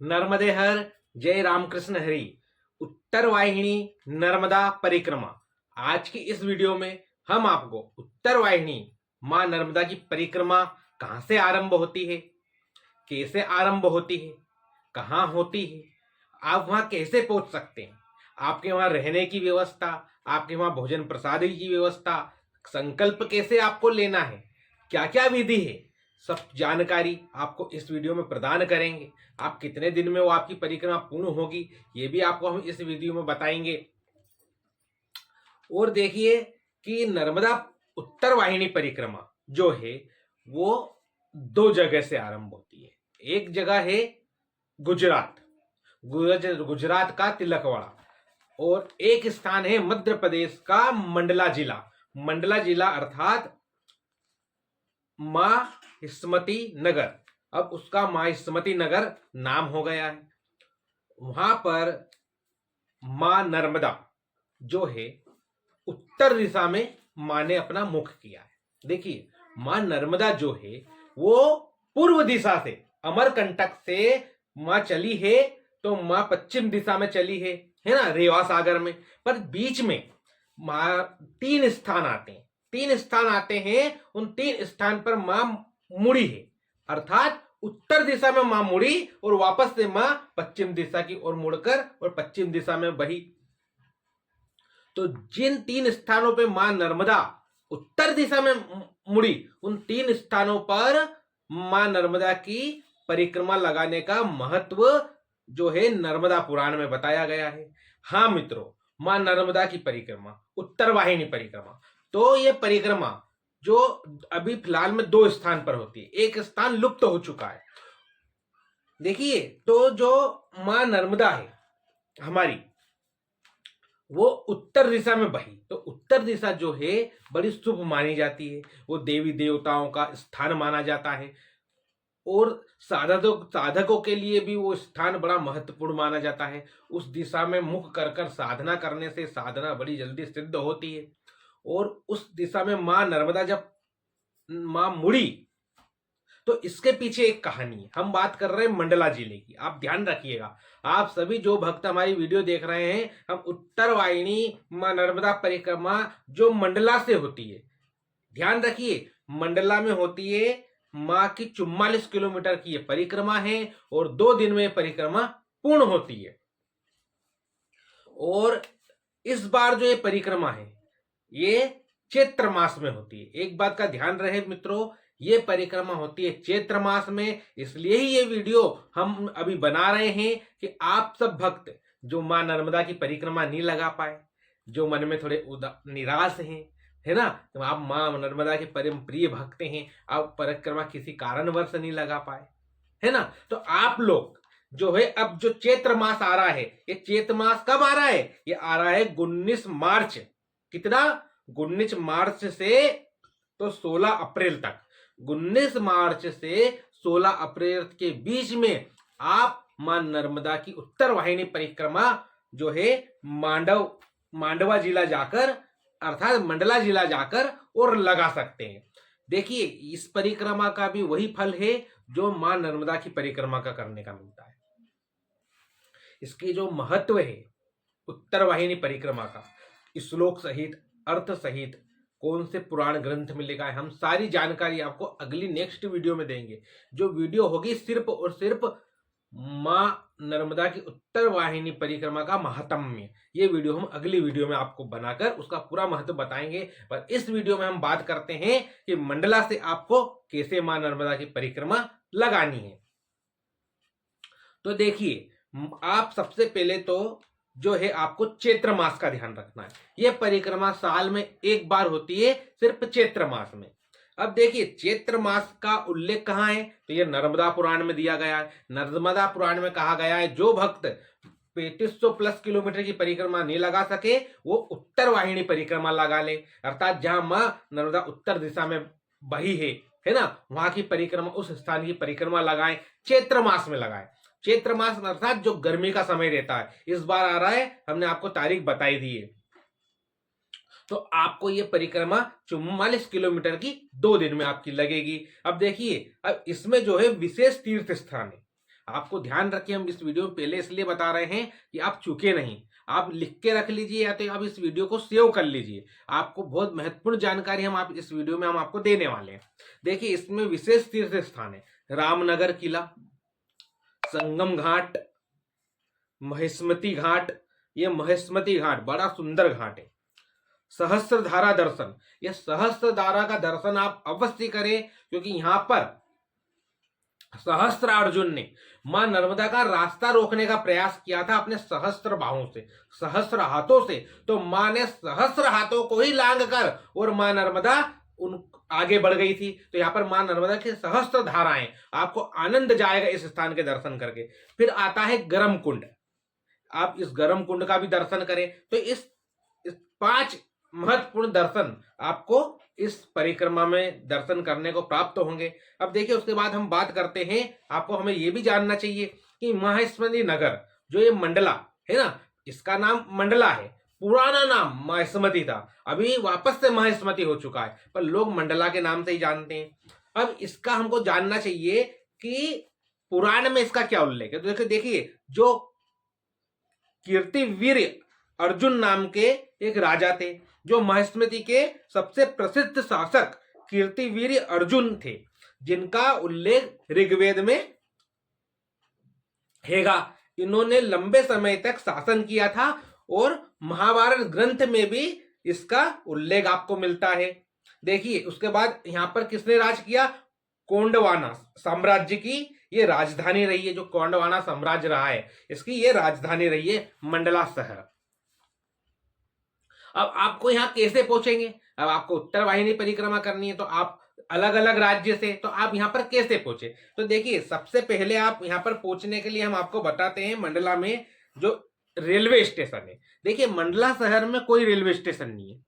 नर्मदे हर, जय रामकृष्ण हरि। उत्तर वाहिनी नर्मदा परिक्रमा। आज की इस वीडियो में हम आपको उत्तर वाहिनी मां नर्मदा की परिक्रमा कहां से आरंभ होती है, कैसे आरंभ होती है, कहां होती है, आप वहां कैसे पहुंच सकते हैं, आपके वहां रहने की व्यवस्था, आपके वहां भोजन प्रसाद की व्यवस्था, संकल्प कैसे आपको लेना है, क्या क्या विधि है, सब जानकारी आपको इस वीडियो में प्रदान करेंगे। आप कितने दिन में वो आपकी परिक्रमा पूर्ण होगी ये भी आपको हम इस वीडियो में बताएंगे। और देखिए कि नर्मदा उत्तर वाहिनी परिक्रमा जो है वो दो जगह से आरंभ होती है। एक जगह है गुजरात, गुजरात का तिलकवाड़ा, और एक स्थान है मध्य प्रदेश का मंडला जिला। मंडला जिला अर्थात मां हिस्मती नगर, अब उसका मां हिस्मती नगर नाम हो गया है। वहां पर मां नर्मदा जो है उत्तर दिशा में मां ने अपना मुख किया है। देखिए मां नर्मदा जो है वो पूर्व दिशा से अमरकंटक से मां चली है, तो मां पश्चिम दिशा में चली है ना, रेवा सागर में। पर बीच में मां तीन स्थान आते हैं, तीन स्थान आते हैं, उन तीन स्थान पर मां मुड़ी है, अर्थात उत्तर दिशा में मां मुड़ी और वापस से मां पश्चिम दिशा की ओर मुड़कर और पश्चिम दिशा में बही। तो जिन तीन स्थानों पे मां नर्मदा उत्तर दिशा में मुड़ी, उन तीन स्थानों पर मां नर्मदा की परिक्रमा लगाने का महत्व जो है नर्मदा पुराण में बताया गया है। हाँ मित्रों, मां नर्मदा की परिक्रमा उत्तर वाहिनी परिक्रमा, तो ये परिक्रमा जो अभी फिलहाल में दो स्थान पर होती है, एक स्थान लुप्त हो चुका है। देखिए तो जो मां नर्मदा है हमारी वो उत्तर दिशा में बही, तो उत्तर दिशा जो है बड़ी शुभ मानी जाती है, वो देवी देवताओं का स्थान माना जाता है, और साधकों के लिए भी वो स्थान बड़ा महत्वपूर्ण माना जाता है। उस दिशा में मुख कर कर साधना करने से साधना बड़ी जल्दी सिद्ध होती है। और उस दिशा में मां नर्मदा जब मां मुड़ी, तो इसके पीछे एक कहानी है। हम बात कर रहे हैं मंडला जिले की, आप ध्यान रखिएगा। आप सभी जो भक्त हमारी वीडियो देख रहे हैं, हम उत्तर वाहिनी मां नर्मदा परिक्रमा जो मंडला से होती है, ध्यान रखिए मंडला में होती है, मां की 44 किलोमीटर की ये परिक्रमा है और 2 दिन में परिक्रमा पूर्ण होती है। और इस बार जो ये परिक्रमा है ये चैत्र मास में होती है। एक बात का ध्यान रहे मित्रों, ये परिक्रमा होती है चैत्र मास में, इसलिए ही ये वीडियो हम अभी बना रहे हैं कि आप सब भक्त जो मां नर्मदा की परिक्रमा नहीं लगा पाए, जो मन में थोड़े निराश हैं, है ना, तो आप मां नर्मदा के परम प्रिय भक्त हैं, आप परिक्रमा किसी कारणवश नहीं लगा पाए, है ना, तो आप लोग जो है अब जो चैत्र मास आ रहा है, ये चैत्र मास कब आ रहा है, ये आ रहा है 19 मार्च। कितना? 19 मार्च से तो 16 अप्रैल तक, 19 मार्च से 16 अप्रैल के बीच में आप मां नर्मदा की उत्तर वाहिनी परिक्रमा जो है मांडवा जिला जाकर अर्थात मंडला जिला जाकर और लगा सकते हैं। देखिए इस परिक्रमा का भी वही फल है जो मां नर्मदा की परिक्रमा का करने का मिलता है। इसकी जो महत्व है उत्तर वाहिनी परिक्रमा का, श्लोक सहित अर्थ सहित कौन से पुराण ग्रंथ में लिखा है, हम सारी जानकारी आपको अगली नेक्स्ट वीडियो में देंगे। जो वीडियो होगी सिर्फ और सिर्फ मां नर्मदा की उत्तर वाहिनी परिक्रमा का महात्म्य, ये वीडियो हम अगली वीडियो में आपको बनाकर उसका पूरा महत्व बताएंगे। पर इस वीडियो में हम बात करते हैं कि मंडला से आपको कैसे मां नर्मदा की परिक्रमा लगानी है। तो देखिए आप सबसे पहले तो जो है आपको चैत्र मास का ध्यान रखना है। यह परिक्रमा साल में एक बार होती है, सिर्फ चैत्र मास में। अब देखिए चैत्र मास का उल्लेख कहाँ है, तो यह नर्मदा पुराण में दिया गया है। नर्मदा पुराण में कहा गया है जो भक्त 3500 प्लस किलोमीटर की परिक्रमा नहीं लगा सके वो उत्तर वाहिनी परिक्रमा लगा ले, अर्थात जहां मां नर्मदा उत्तर दिशा में बही है ना, वहां की परिक्रमा, उस स्थान की परिक्रमा लगाएं, चैत्र मास में लगाएं। चैत्र मास अर्थात जो गर्मी का समय रहता है, इस बार आ रहा है, हमने आपको तारीख बताई दी है। तो आपको ये परिक्रमा 44 किलोमीटर की 2 दिन में आपकी लगेगी। अब देखिए अब इसमें जो है विशेष तीर्थ स्थान है। आपको ध्यान रखिए, हम इस वीडियो में पहले इसलिए बता रहे हैं कि आप चूके नहीं। आप लिख के रख लीजिए या तो आप इस वीडियो को सेव कर लीजिए। आपको बहुत महत्वपूर्ण जानकारी हम आप इस वीडियो में हम आपको देने वाले हैं। देखिए, इसमें विशेष तीर्थ स्थान है रामनगर किला, संगम घाट, महेस्मती घाट। ये महेस्मती घाट बड़ा सुंदर घाट है। सहस्त्रधारा दर्शन, यह सहस्त्रधारा का दर्शन आप अवश्य करें, क्योंकि यहां पर सहस्त्र अर्जुन ने मां नर्मदा का रास्ता रोकने का प्रयास किया था अपने सहस्त्र बाहों से, सहस्त्र हाथों से। तो मां ने सहस्त्र हाथों को ही लांग कर और मां नर्मदा उन आगे बढ़ गई थी। तो यहाँ पर मां नर्मदा की सहस्त्र धाराएं, आपको आनंद जाएगा इस स्थान के दर्शन करके। फिर आता है गर्म कुंड, आप इस गर्म कुंड का भी दर्शन करें। तो इस 5 महत्वपूर्ण दर्शन आपको इस परिक्रमा में दर्शन करने को प्राप्त होंगे। अब देखिए, उसके बाद हम बात करते हैं, आपको हमें यह भी जानना चाहिए कि महेस्मती नगर जो ये मंडला है ना, इसका नाम मंडला है, पुराना नाम महेस्मती था, अभी वापस से महेस्मती हो चुका है, पर लोग मंडला के नाम से ही जानते हैं। अब इसका हमको जानना चाहिए कि पुराण में इसका क्या उल्लेख है। तो देखिए, जो कीर्तिवीर अर्जुन नाम के एक राजा थे, जो महेस्मती के सबसे प्रसिद्ध शासक कीर्तिवीर अर्जुन थे, जिनका उल्लेख ऋग्वेद में हैगा। इन्होंने लंबे समय तक शासन किया था और महाभारत ग्रंथ में भी इसका उल्लेख आपको मिलता है। देखिए, उसके बाद यहां पर किसने राज किया, कोंडवाना साम्राज्य की ये राजधानी रही है। जो कोंडवाना साम्राज्य रहा है, इसकी ये राजधानी रही है मंडला शहर। अब आपको यहां कैसे पहुंचेंगे, अब आपको उत्तर वाहिनी परिक्रमा करनी है, तो आप अलग अलग राज्य से, तो आप यहां पर कैसे पहुंचे। तो देखिए, सबसे पहले आप यहां पर पहुंचने के लिए हम आपको बताते हैं मंडला में जो रेलवे स्टेशन है। देखिए, मंडला शहर में कोई रेलवे स्टेशन नहीं है।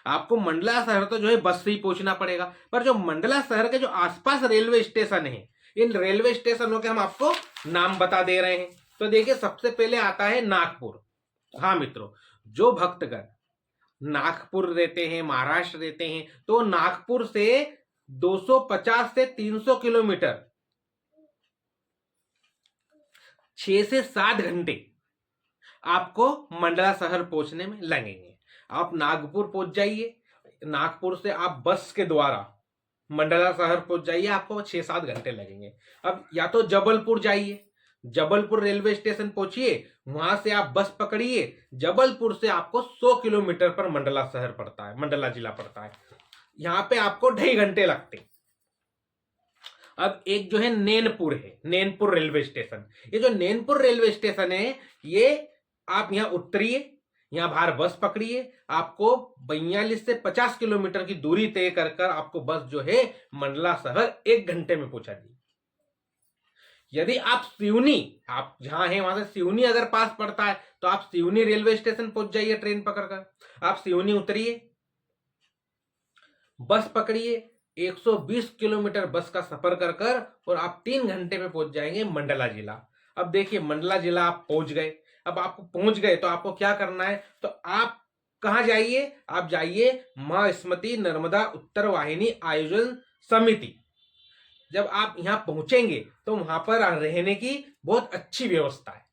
आपको मंडला शहर तो जो है बस से ही पहुंचना पड़ेगा, पर जो मंडला शहर के जो आसपास रेलवे स्टेशन है, इन रेलवे स्टेशनों के हम आपको नाम बता दे रहे हैं। तो देखिए, सबसे पहले आता है नागपुर। हाँ मित्रों, जो भक्तगण नागपुर रहते हैं, महाराष्ट्र रहते हैं, तो नागपुर से 250 से 300 किलोमीटर 6 से 7 घंटे आपको मंडला शहर पहुंचने में लगेंगे। आप नागपुर पहुंच जाइए, नागपुर से आप बस के द्वारा मंडला शहर पहुंच जाइए, आपको 6-7 घंटे लगेंगे। अब या तो जबलपुर जाइए, जबलपुर रेलवे स्टेशन पहुंचिए, वहां से आप बस पकड़िए, जबलपुर से आपको 100 किलोमीटर पर मंडला शहर पड़ता है, मंडला जिला पड़ता है, यहां पे आपको 2.5 घंटे लगते। अब एक जो है नैनपुर है, नैनपुर रेलवे स्टेशन। ये जो नैनपुर रेलवे स्टेशन है, ये आप यहां उतरिए, यहां बाहर बस पकड़िए, आपको 42 से 50 किलोमीटर की दूरी तय कर आपको बस जो है मंडला शहर 1 घंटे में पहुंचा दी। यदि आप सिवनी, आप जहां हैं वहां से सिवनी अगर पास पड़ता है, तो आप सिवनी रेलवे स्टेशन पहुंच जाइए ट्रेन पकड़कर। आप सिवनी उतरिए, बस पकड़िए, 120 किलोमीटर बस का सफर कर और आप 3 घंटे में पहुंच जाएंगे मंडला जिला। अब देखिए, मंडला जिला आप पहुंच गए। अब आपको पहुंच गए तो आपको क्या करना है, तो आप कहां जाइए, आप जाइए महेस्मती नर्मदा उत्तर वाहिनी आयोजन समिति। जब आप यहां पहुंचेंगे तो वहां पर रहने की बहुत अच्छी व्यवस्था है।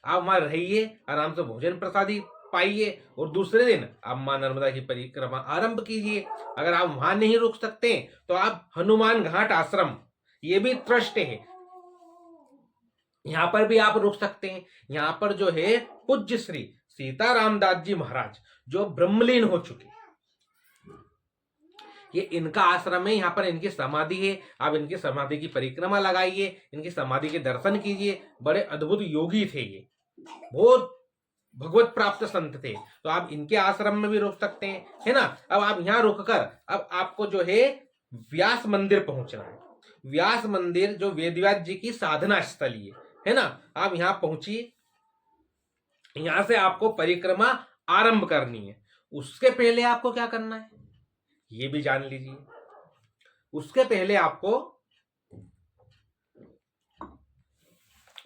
आप वहां रहिए, आराम से भोजन प्रसादी पाइए और दूसरे दिन आप मां नर्मदा की परिक्रमा आरंभ कीजिए। अगर आप वहां नहीं रुक सकते तो आप हनुमान घाट आश्रम, ये भी ट्रस्ट है, यहां पर भी आप रुक सकते हैं। यहां पर जो है पूज्य श्री सीताराम दास जी महाराज जो ब्रह्मलीन हो चुके, ये इनका आश्रम है, यहाँ पर इनकी समाधि है। आप इनकी समाधि की परिक्रमा लगाइए, इनकी समाधि के दर्शन कीजिए। बड़े अद्भुत योगी थे ये, बहुत भगवत प्राप्त संत थे। तो आप इनके आश्रम में भी रुक सकते हैं, है ना। अब आप यहाँ रुककर अब आपको जो है व्यास मंदिर पहुंचना है। व्यास मंदिर जो वेदव्यास जी की साधना स्थली है ना। आप यहाँ पहुंचिए, यहां से आपको परिक्रमा आरंभ करनी है। उसके पहले आपको क्या करना है ये भी जान लीजिए। उसके पहले आपको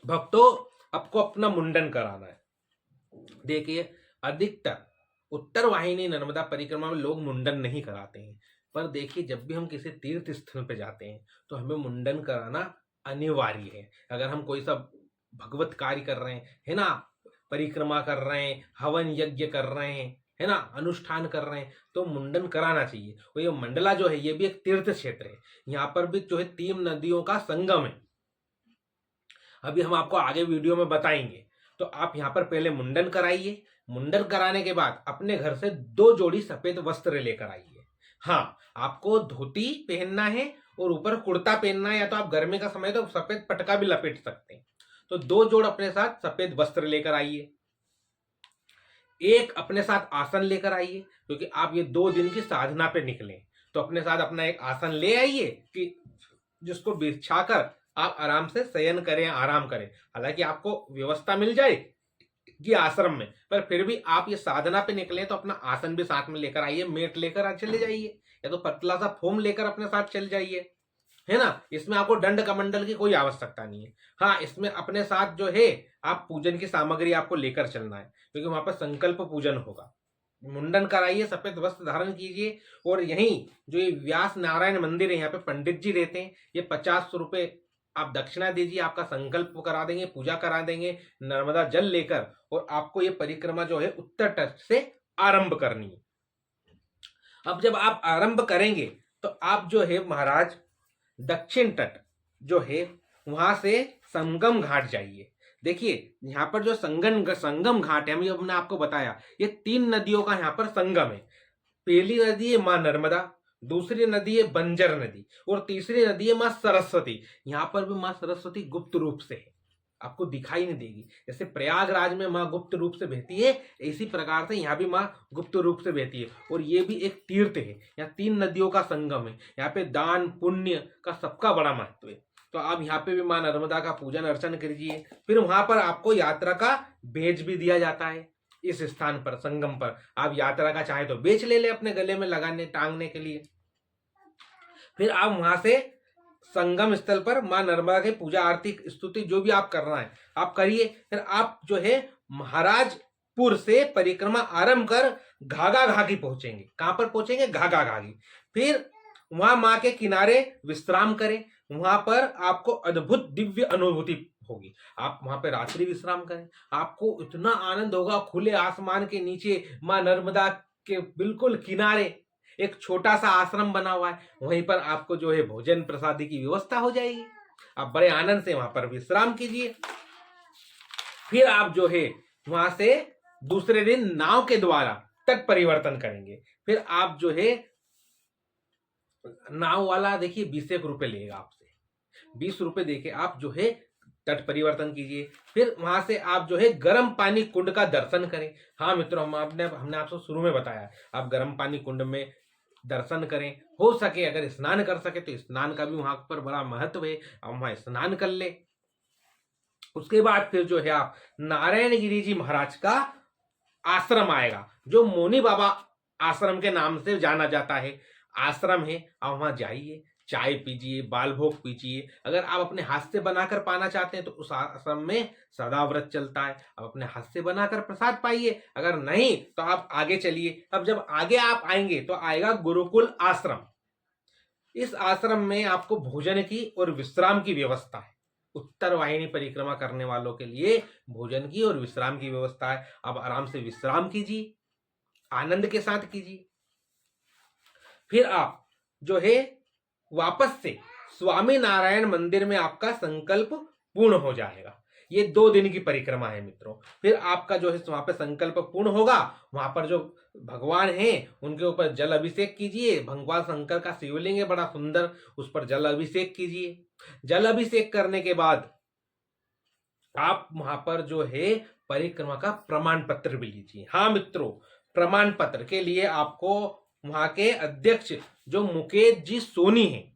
भक्तों आपको अपना मुंडन कराना है। देखिए, अधिकतर उत्तर वाहिनी नर्मदा परिक्रमा में लोग मुंडन नहीं कराते हैं, पर देखिए जब भी हम किसी तीर्थ स्थल पे जाते हैं तो हमें मुंडन कराना अनिवार्य है। अगर हम कोई सा भगवत कार्य कर रहे हैं, है ना, परिक्रमा कर रहे हैं, हवन यज्ञ कर रहे हैं, है ना, अनुष्ठान कर रहे हैं, तो मुंडन कराना चाहिए। और ये मंडला जो है ये भी एक तीर्थ क्षेत्र है, यहाँ पर भी जो है 3 नदियों का संगम है। अभी हम आपको आगे वीडियो में बताएंगे। तो आप यहाँ पर पहले मुंडन कराइए। मुंडन कराने के बाद अपने घर से 2 जोड़ी सफेद वस्त्र लेकर आइए। हाँ, आपको धोती पहनना है और ऊपर कुर्ता पहनना है, या तो आप गर्मी का समय तो सफेद पटका भी लपेट सकते हैं। तो 2 जोड़ अपने साथ सफेद वस्त्र लेकर आइए। एक अपने साथ आसन लेकर आइए, क्योंकि आप ये 2 दिन की साधना पे निकले, तो अपने साथ अपना एक आसन ले आइए कि जिसको बिछाकर आप आराम से शयन करें, आराम करें। हालांकि आपको व्यवस्था मिल जाए कि आश्रम में, पर फिर भी आप ये साधना पे निकले तो अपना आसन भी साथ में लेकर आइए, मेट लेकर चले जाइए, या तो पतला सा फोम लेकर अपने साथ चल जाइए, है ना। इसमें आपको दंड कमंडल की कोई आवश्यकता नहीं है। हाँ, इसमें अपने साथ जो है आप पूजन की सामग्री आपको लेकर चलना है, क्योंकि वहां पर संकल्प पूजन होगा। मुंडन कराइए, सफेद वस्त्र धारण कीजिए, और यहीं जो ये व्यास नारायण मंदिर है, यहाँ पे पंडित जी रहते हैं, ये 50 रुपए आप दक्षिणा दीजिए, आपका संकल्प करा देंगे, पूजा करा देंगे नर्मदा जल लेकर, और आपको ये परिक्रमा जो है उत्तर तट से आरंभ करनी है। अब जब आप आरंभ करेंगे तो आप जो है महाराज दक्षिण तट जो है वहां से संगम घाट जाइए। देखिए यहाँ पर जो संगम घाट है, हमने आपको बताया, ये 3 नदियों का यहाँ पर संगम है। पहली नदी है माँ नर्मदा, दूसरी नदी है बंजर नदी, और तीसरी नदी है माँ सरस्वती। यहाँ पर भी माँ सरस्वती गुप्त रूप से है, आपको दिखाई नहीं देगी। जैसे प्रयागराज में माँ गुप्त रूप से बहती है, इसी प्रकार से यहाँ भी माँ गुप्त रूप से बहती है। और ये भी एक तीर्थ है, यहाँ 3 नदियों का संगम है। यहाँ पे दान पुण्य का सबका बड़ा महत्व है। तो आप यहाँ पे भी माँ नर्मदा का पूजन अर्चन कीजिए। फिर वहां पर आपको यात्रा का बेच भी दिया जाता है। इस स्थान पर संगम पर आप यात्रा का चाहे तो बेच ले अपने गले में लगाने टांगने के लिए। फिर आप वहां से संगम स्थल पर मां नर्मदा की पूजा आरती स्तुति जो भी आप करना है आप करिए। फिर आप जो है महाराजपुर से परिक्रमा आरंभ कर घाघा घाघी पहुंचेंगे। कहां पर पहुंचेंगे? घाघा घाघी। फिर वहां मां के किनारे विश्राम करें। वहां पर आपको अद्भुत दिव्य अनुभूति होगी। आप वहां पे रात्रि विश्राम करें, आपको इतना आनंद होगा। खुले आसमान के नीचे मां नर्मदा के बिल्कुल किनारे एक छोटा सा आश्रम बना हुआ है, वहीं पर आपको जो है भोजन प्रसादी की व्यवस्था हो जाएगी। आप बड़े आनंद से वहां पर विश्राम कीजिए। फिर आप जो है वहां से दूसरे दिन नाव के द्वारा तट परिवर्तन करेंगे। फिर आप जो है नाव वाला देखिए 20 रुपए लेगा आपसे, 20 रुपए देके आप जो है तट परिवर्तन कीजिए। फिर वहां से आप जो है गर्म पानी कुंड का दर्शन करें। हाँ मित्रों, हमने आपको शुरू में बताया, आप गर्म पानी कुंड में दर्शन करें। हो सके अगर स्नान कर सके तो स्नान का भी वहां पर बड़ा महत्व है, आप वहां स्नान कर ले। उसके बाद फिर जो है आप नारायण गिरी जी महाराज का आश्रम आएगा, जो मोनी बाबा आश्रम के नाम से जाना जाता है। आश्रम है, आप वहां जाइए, चाय पीजिए, बाल भोग पीजिए। अगर आप अपने हाथ से बनाकर पाना चाहते हैं तो उस आश्रम में सदा व्रत चलता है, आप अपने हाथ से बनाकर प्रसाद पाइए। अगर नहीं तो आप आगे चलिए। अब जब आगे आप आएंगे तो आएगा गुरुकुल आश्रम। इस आश्रम में आपको भोजन की और विश्राम की व्यवस्था है। उत्तर वाहिनी परिक्रमा करने वालों के लिए भोजन की और विश्राम की व्यवस्था है। आप आराम से विश्राम कीजिए, आनंद के साथ कीजिए। फिर आप जो है वापस से स्वामी नारायण मंदिर में आपका संकल्प पूर्ण हो जाएगा। ये 2 दिन की परिक्रमा है मित्रों। फिर आपका जो है वहां पर संकल्प पूर्ण होगा। वहां पर जो भगवान हैं उनके ऊपर जल अभिषेक कीजिए। भगवान शंकर का शिवलिंग है बड़ा सुंदर, उस पर जल अभिषेक कीजिए। जल अभिषेक करने के बाद आप वहां पर जो है परिक्रमा का प्रमाण पत्र भी लीजिए। हाँ मित्रों, प्रमाण पत्र के लिए आपको वहां के अध्यक्ष जो मुकेश जी सोनी हैं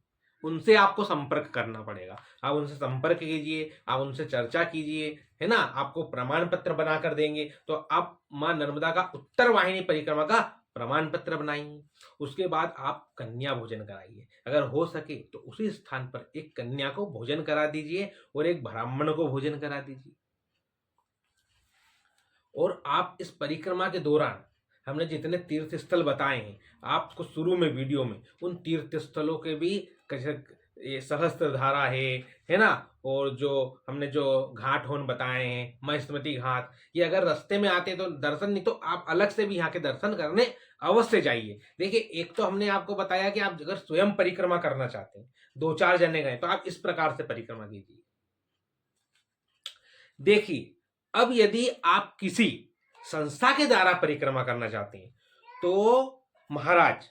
उनसे आपको संपर्क करना पड़ेगा। आप उनसे संपर्क कीजिए, आप उनसे चर्चा कीजिए, है ना। आपको प्रमाण पत्र बनाकर देंगे तो आप मां नर्मदा का उत्तर वाहिनी परिक्रमा का प्रमाण पत्र बनाएंगे। उसके बाद आप कन्या भोजन कराइए। अगर हो सके तो उसी स्थान पर एक कन्या को भोजन करा दीजिए और एक ब्राह्मण को भोजन करा दीजिए। और आप इस परिक्रमा के दौरान हमने जितने तीर्थ स्थल बताए हैं आपको शुरू में वीडियो में, उन तीर्थ स्थलों के भी ये सहस्त्रधारा है ना, और जो हमने जो घाट होन बताए हैं, महिष्मती घाट, ये अगर रास्ते में आते तो दर्शन, नहीं तो आप अलग से भी यहाँ के दर्शन करने अवश्य जाइए। देखिए, एक तो हमने आपको बताया कि आप अगर स्वयं परिक्रमा करना चाहते हैं, 2-4 जने गए, तो आप इस प्रकार से परिक्रमा कीजिए। देखिए, अब यदि आप किसी संस्था के द्वारा परिक्रमा करना चाहते हैं, तो महाराज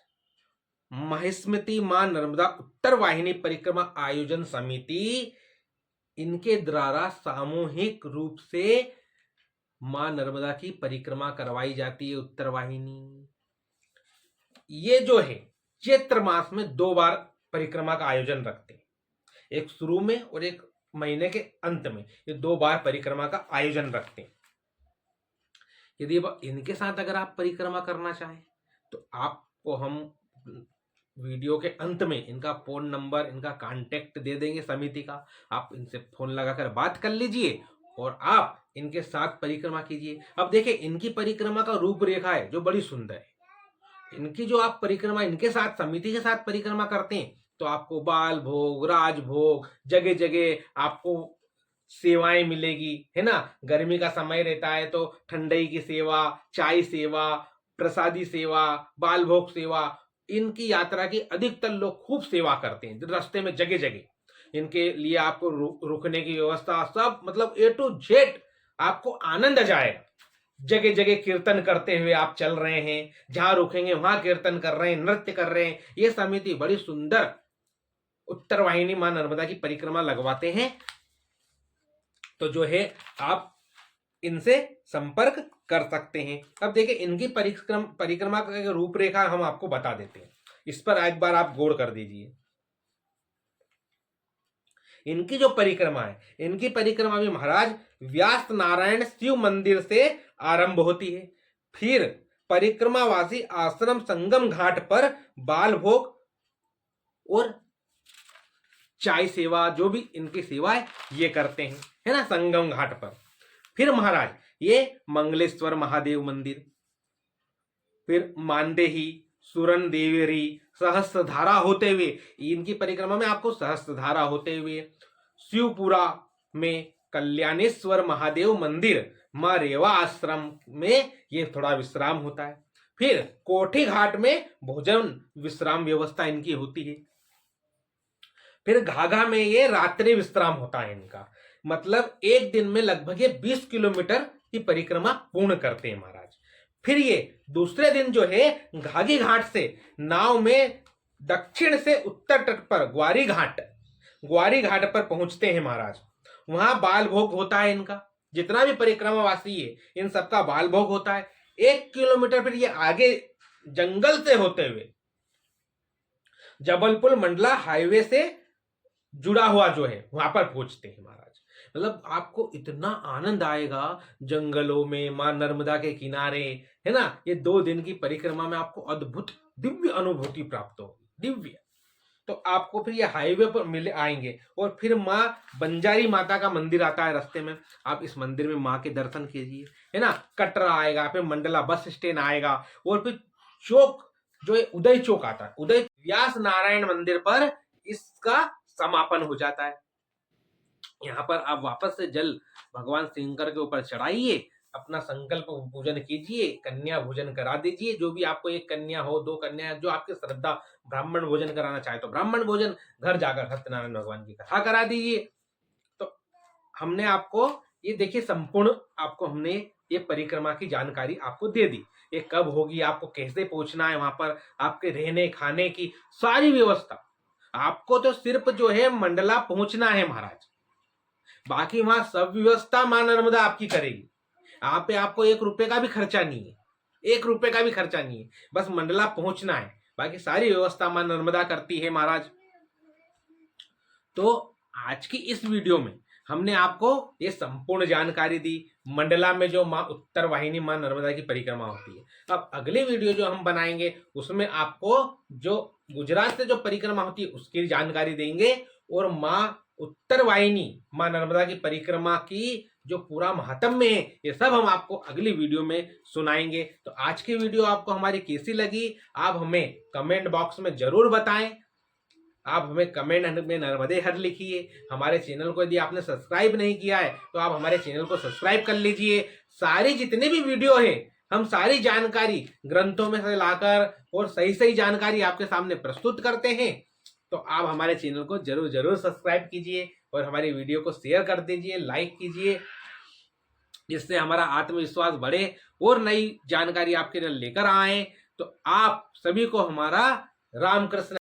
महिष्मती मां नर्मदा उत्तर वाहिनी परिक्रमा आयोजन समिति, इनके द्वारा सामूहिक रूप से मां नर्मदा की परिक्रमा करवाई जाती है उत्तर वाहिनी। ये जो है चैत्र मास में 2 बार परिक्रमा का आयोजन रखते हैं, एक शुरू में और एक महीने के अंत में, ये 2 बार परिक्रमा का आयोजन रखते हैं। यदि इनके साथ अगर आप परिक्रमा करना चाहें, तो आपको हम वीडियो के अंत में इनका फोन नंबर, इनका कांटेक्ट दे देंगे समिति का, आप इनसे फोन लगाकर बात कर लीजिए और आप इनके साथ परिक्रमा कीजिए। अब देखिए, इनकी परिक्रमा का रूपरेखा है जो बड़ी सुंदर है। इनकी जो आप परिक्रमा इनके साथ, समिति के साथ परिक्रमा करते हैं, तो आपको बाल भोग, राजभोग, जगह जगह आपको सेवाएं मिलेगी, है ना। गर्मी का समय रहता है तो ठंडई की सेवा, चाय सेवा, प्रसादी सेवा, बाल भोग सेवा, इनकी यात्रा की अधिकतर लोग खूब सेवा करते हैं। रास्ते में जगह जगह इनके लिए आपको रुकने की व्यवस्था, सब मतलब A to Z आपको आनंद आ जाएगा। जगह जगह कीर्तन करते हुए आप चल रहे हैं, जहां रुकेंगे वहां कीर्तन कर रहे हैं, नृत्य कर रहे हैं। ये समिति बड़ी सुंदर उत्तर वाहिनी मां नर्मदा की परिक्रमा लगवाते हैं। तो जो है आप इनसे संपर्क कर सकते हैं। अब देखिए, इनकी परिक्रमा का रूपरेखा हम आपको बता देते हैं, इस पर एक बार आप गौर कर दीजिए। इनकी जो परिक्रमा है, इनकी परिक्रमा भी महाराज व्यास नारायण शिव मंदिर से आरंभ होती है, फिर परिक्रमावासी आश्रम संगम घाट पर बाल भोग और चाय सेवा, जो भी इनकी सेवा है ये करते हैं, है ना, संगम घाट पर। फिर महाराज ये मंगलेश्वर महादेव मंदिर, फिर मानदेही, सुरन देवेरी, सहस्त्रधारा होते हुए, इनकी परिक्रमा में आपको सहस्त्रधारा होते हुए शिवपुरा में कल्याणेश्वर महादेव मंदिर, मां रेवा आश्रम में ये थोड़ा विश्राम होता है। फिर कोठी घाट में भोजन विश्राम व्यवस्था इनकी होती है। फिर घाघा में ये रात्रि विश्राम होता है इनका, मतलब एक दिन में लगभग ये 20 किलोमीटर की परिक्रमा पूर्ण करते हैं महाराज। फिर ये दूसरे दिन जो है घाघी घाट से नाव में दक्षिण से उत्तर तट पर ग्वारी घाट पर पहुंचते हैं महाराज। वहां बाल भोग होता है इनका, जितना भी परिक्रमावासी है इन सबका बाल भोग होता है। 1 किलोमीटर फिर ये आगे जंगल से होते हुए जबलपुर मंडला हाईवे से जुड़ा हुआ जो है वहां पर पहुंचते हैं महाराज। मतलब आपको इतना आनंद आएगा जंगलों में, मां नर्मदा के किनारे, है ना। ये 2 दिन की परिक्रमा में आपको अद्भुत दिव्य अनुभूति प्राप्त होगी, दिव्य। तो आपको फिर ये हाईवे पर मिले आएंगे और फिर मां बंजारी माता का मंदिर आता है रास्ते में, आप इस मंदिर में मां के दर्शन कीजिए, है ना। कटरा आएगा, फिर मंडला बस स्टैंड आएगा और फिर चौक जो है उदय चौक आता है, उदय व्यास नारायण मंदिर पर इसका समापन हो जाता है। यहाँ पर आप वापस से जल भगवान शंकर के ऊपर चढ़ाइए, अपना संकल्प पूजन कीजिए, कन्या भोजन करा दीजिए, जो भी आपको 1 कन्या हो, 2 कन्या, जो आपकी श्रद्धा, ब्राह्मण भोजन कराना चाहे तो ब्राह्मण भोजन, घर जाकर सत्यनारायण भगवान की कथा करा दीजिए। तो हमने आपको ये देखिए संपूर्ण आपको हमने ये परिक्रमा की जानकारी आपको दे दी, ये कब होगी, आपको कैसे पहुंचना है, वहां पर आपके रहने खाने की सारी व्यवस्था। आपको तो सिर्फ जो है मंडला पहुंचना है महाराज, बाकी वहां सब व्यवस्था मां नर्मदा आपकी करेगी। यहाँ पे आपको 1 रुपए का भी खर्चा नहीं है, 1 रुपए का भी खर्चा नहीं है, बस मंडला पहुंचना है, बाकी सारी व्यवस्था मां नर्मदा करती है महाराज। तो आज की इस वीडियो में हमने आपको ये संपूर्ण जानकारी दी, मंडला में जो मां उत्तर वाहिनी मां नर्मदा की परिक्रमा होती है। अब अगली वीडियो जो हम बनाएंगे उसमें आपको जो गुजरात से जो परिक्रमा होती है उसकी जानकारी देंगे, और मां उत्तर वाहिनी मां नर्मदा की परिक्रमा की जो पूरा महात्म्य है ये सब हम आपको अगली वीडियो में सुनाएंगे। तो आज की वीडियो आपको हमारी कैसी लगी, आप हमें कमेंट बॉक्स में जरूर बताएं। आप हमें कमेंट में नर्मदे हर लिखिए। हमारे चैनल को यदि आपने सब्सक्राइब नहीं किया है तो आप हमारे चैनल को सब्सक्राइब कर लीजिए। सारी जितने भी वीडियो है हम सारी जानकारी ग्रंथों में से लाकर और सही सही जानकारी आपके सामने प्रस्तुत करते हैं। तो आप हमारे चैनल को जरूर जरूर सब्सक्राइब कीजिए और हमारी वीडियो को शेयर कर दीजिए, लाइक कीजिए, जिससे हमारा आत्मविश्वास बढ़े और नई जानकारी आपके लिए लेकर आए। तो आप सभी को हमारा रामकृष्ण